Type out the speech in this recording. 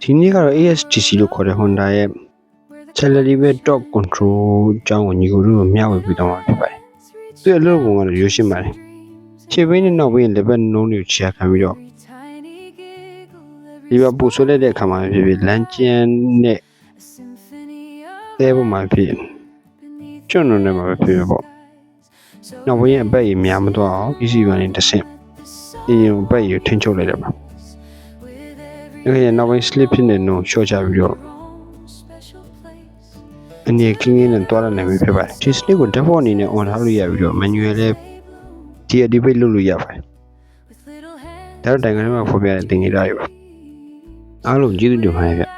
ဒီနေ့ကတော့ ASTC လို့ခေါ်တဲ့ Honda ရဲ့ Celery Top Control အကြောင်းကိုညီကိုတို့မျှဝေပေးတော့မှာဖြစ်ပါတယ်။သူ့ရဲ့အလုပ်ပုံကတော့ရိုးရှင်းပါတယ်။ခြေဘင်းနဲ့နောက်ဘင်းလက်ဘက်နှုံးတွေကိုချခံပြီးတော့ဒီဘက်ပူဆွဲလိုက်တဲ့အခါမှာဖြစ်ဖြစ်လမ်းကျန်းနဲ့သဲပေါ်မှာဖြစ်ကျွန်းနေမှာပဲဖြစ်ဖြစ်ပေါ့။နောက်ဘင်းရဲ့အပတ်ကြီးများမသွားအောင် easy ကနေတစ်ဆင့်အရင်အပတ်ကြီးကိုထိန်းချုပ်လိုက်တယ်ပါ။အဲ့ဒီနောက်ပိုင်း slip ဖြစ်နေတော့ရှော့ချပြီးတော့အနေကင်းကင်းနဲ့တွားရနိုင်ပြီဖြစ်ပါတယ်ဒီ slip ကို default အနေနဲ့ on ထားလို့ရပြီးတော့ manual လည်း deactivate လုပ်လို့ရပါတယ်ဒါတော့တိုင်ကနေမှာဖော်ပြတဲ့သင်္ကေတတွေပါအားလုံးကျေးဇူးတင်ပါတယ်ဗျ